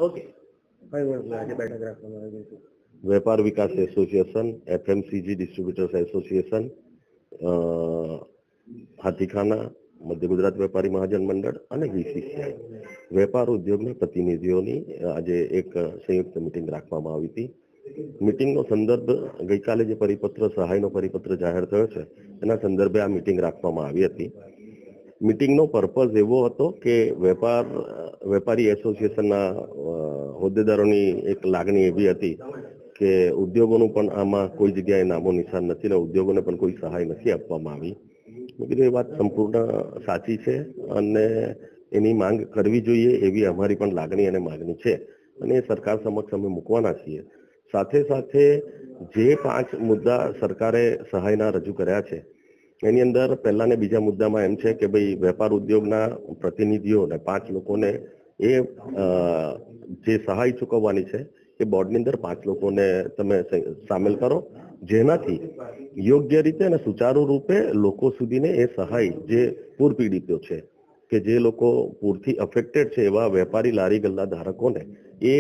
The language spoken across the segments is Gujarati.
ઓકે, કઈ વર્ષ આજે બેઠક રાખવામાં આવી છે? વેપાર વિકાસ association, FMCG distributors association, Hathikhana, મધ્ય ગુજરાત વેપારી મહાજન મંડળ અને બીસીસીઆઈ વેપાર ઉદ્યોગના પ્રતિનિધિઓની આજે એક સંયુક્ત મિટિંગ રાખવામાં આવી હતી. મિટિંગનો સંદર્ભ ગઈકાલે જે પરિપત્ર સહાયનો પરિપત્ર જાહેર થયો છે એના સંદર્ભે આ મિટિંગ રાખવામાં આવી હતી. મિટિંગનો પર્પઝ એવો હતો કે વેપારી એસોસિએશનના હોદ્દેદારોની એક લાગણી એવી હતી કે ઉદ્યોગોનું પણ આમાં કોઈ જગ્યાએ નામો નિશાન નથી ને ઉદ્યોગોને પણ કોઈ સહાય નથી આપવામાં આવી. મેં કીધું એ વાત સંપૂર્ણ સાચી છે અને એની માંગ કરવી જોઈએ એવી અમારી પણ લાગણી અને માગણી છે અને એ સરકાર સમક્ષ અમે મૂકવાના છીએ. સાથે સાથે જે 5 મુદ્દા સરકારે સહાયના રજૂ કર્યા છે એની અંદર પહેલા ને બીજા મુદ્દામાં એમ છે કે ભાઈ વેપાર ઉદ્યોગના પ્રતિનિધિઓને 5 લોકોને એ જે સહાય ચૂકવવાની છે એ બોર્ડની અંદર 5 લોકોને તમે સામેલ કરો, જેનાથી યોગ્ય રીતે અને સુચારુ રૂપે લોકો સુધીને એ સહાય જે પૂર પીડિતો છે કે જે લોકો પૂરથી અફેક્ટેડ છે એવા વેપારી લારી ગલ્લા ધારકોને એ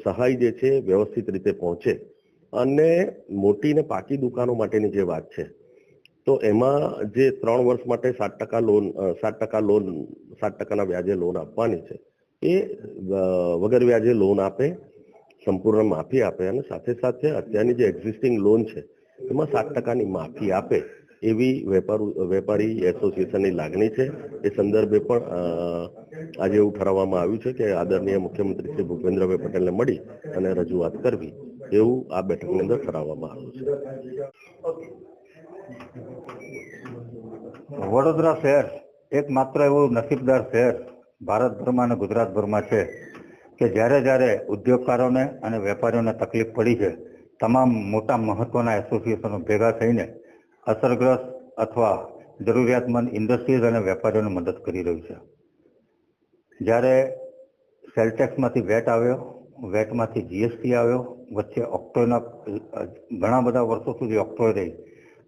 સહાય જે છે વ્યવસ્થિત રીતે પહોંચે. અને મોટી ને પાકી દુકાનો માટેની જે વાત છે તો એમાં જે 3 વર્ષ માટે 7% વ્યાજે લોન આપવાની છે એ વગર વ્યાજે લોન આપે, સંપૂર્ણ માફી આપે અને સાથે સાથે અત્યારની જે એક્ઝિસ્ટિંગ લોન છે એમાં 7%ની માફી આપે એવી વેપારી એસોસિએશનની લાગણી છે. એ સંદર્ભે પણ આજે એવું ઠરાવવામાં આવ્યું છે કે આદરણીય મુખ્યમંત્રી શ્રી ભૂપેન્દ્રભાઈ પટેલને મળી અને રજૂઆત કરવી એવું આ બેઠકની અંદર ઠરાવવામાં આવ્યું છે. વડોદરા શહેર એકમાત્ર એવું નસીબદાર શહેર ભારતભરમાં અને ગુજરાતભરમાં છે કે જ્યારે ઉદ્યોગકારોને અને વેપારીઓને તકલીફ પડી છે, તમામ મોટા મહત્વના એસોસિએશનો ભેગા થઈને અસરગ્રસ્ત અથવા જરૂરિયાતમંદ ઇન્ડસ્ટ્રીઝ અને વેપારીઓને મદદ કરી રહ્યું છે. જ્યારે સેલટેક્સમાંથી વેટ આવ્યો, વેટમાંથી જીએસટી આવ્યો, વચ્ચે ઓક્ટ્રોયના ઘણા બધા વર્ષો સુધી ઓક્ટ્રોય રહી,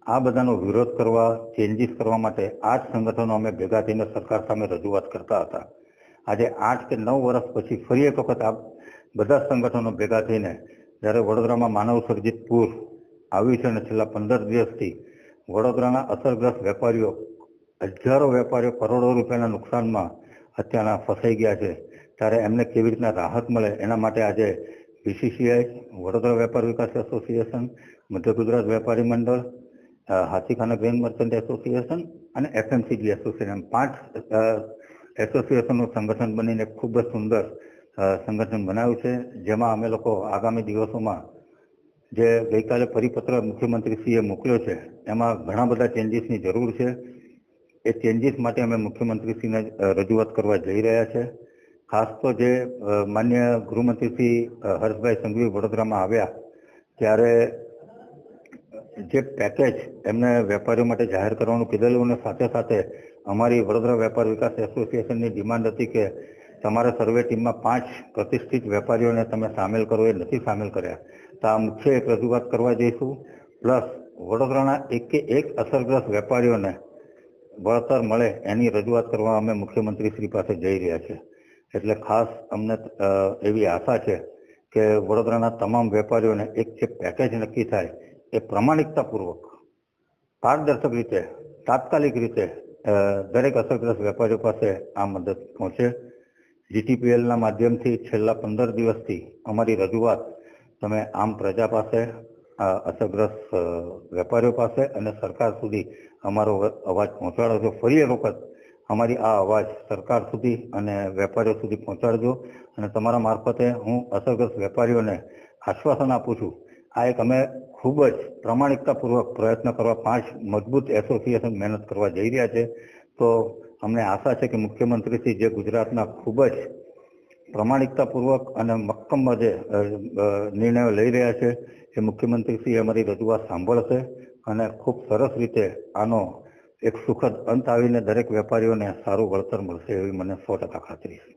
આ બધાનો વિરોધ કરવા, ચેન્જીસ કરવા માટે આ જ સંગઠનો અમે ભેગા થઈને સરકાર સામે રજૂઆત કરતા હતા. આજે 8 કે 9 વર્ષ પછી ફરી એક વખત આ બધા સંગઠનો ભેગા થઈને જ્યારે વડોદરામાં માનવ સર્જિત પૂર આવ્યું છે અને છેલ્લા 15 દિવસથી વડોદરાના અસરગ્રસ્ત વેપારીઓ, હજારો વેપારીઓ કરોડો રૂપિયાના નુકસાનમાં અત્યારના ફસાઈ ગયા છે, ત્યારે એમને કેવી રીતના રાહત મળે એના માટે આજે બીસીસીઆઈ, વડોદરા વેપાર વિકાસ એસોસિએશન, મધ્ય ગુજરાત વેપારી મંડળ, હાથીખાના ગ્રેન મર્ચન્ટ એસોસિએશન અને એફએમસીજી એસોસિએશન 5 એસોસિએશનનું સંગઠન બનીને ખૂબ જ સુંદર સંગઠન બનાવ્યું છે. જેમાં અમે લોકો આગામી દિવસોમાં જે ગઈકાલે પરિપત્ર મુખ્યમંત્રીશ્રીએ મોકલ્યો છે એમાં ઘણા બધા ચેન્જીસની જરૂર છે. એ ચેન્જીસ માટે અમે મુખ્યમંત્રીશ્રીને રજૂઆત કરવા જઈ રહ્યા છે. ખાસ તો જે માન્ય ગૃહમંત્રીશ્રી હર્ષભાઈ સંઘવી વડોદરામાં આવ્યા ત્યારે જે પેકેજ એમને વેપારીઓ માટે જાહેર કરવાનું કીધેલું અને સાથે સાથે અમારી વડોદરા વેપાર વિકાસ એસોસિએશનની ડિમાન્ડ હતી કે તમારા સર્વે ટીમમાં 5 પ્રતિષ્ઠિત વેપારીઓને તમે સામેલ કરો, એ નથી સામેલ કર્યા. તો આ મુખ્ય એક રજૂઆત કરવા જઈશું. પ્લસ વડોદરાના એક અસરગ્રસ્ત વેપારીઓને વળતર મળે એની રજૂઆત કરવા અમે મુખ્યમંત્રી શ્રી પાસે જઈ રહ્યા છે. એટલે ખાસ અમને એવી આશા છે કે વડોદરાના તમામ વેપારીઓને એક જે પેકેજ નક્કી થાય એ પ્રમાણિકતાપૂર્વક, પારદર્શક રીતે, તાત્કાલિક રીતે દરેક અસરગ્રસ્ત વેપારીઓ પાસે આ મદદ પહોંચે. જીટીપીએલના માધ્યમથી છેલ્લા 15 દિવસથી અમારી રજૂઆત તમે આમ પ્રજા પાસે, અસરગ્રસ્ત વેપારીઓ પાસે અને સરકાર સુધી અમારો અવાજ પહોંચાડો છો. ફરી એક વખત અમારી આ અવાજ સરકાર સુધી અને વેપારીઓ સુધી પહોંચાડજો અને તમારા મારફતે હું અસરગ્રસ્ત વેપારીઓને આશ્વાસન આપું છું. આ એક અમે ખૂબ જ પ્રમાણિકતાપૂર્વક પ્રયત્ન કરવા 5 મજબૂત એસોસિએશન મહેનત કરવા જઈ રહ્યા છે. તો અમને આશા છે કે મુખ્યમંત્રીશ્રી જે ગુજરાતના ખૂબ જ પ્રમાણિકતાપૂર્વક અને મક્કમ જે નિર્ણયો લઈ રહ્યા છે એ મુખ્યમંત્રીશ્રી અમારી રજૂઆત સાંભળશે અને ખૂબ સરસ રીતે આનો એક સુખદ અંત આવીને દરેક વેપારીઓને સારું વળતર મળશે એવી મને 100% ખાતરી છે.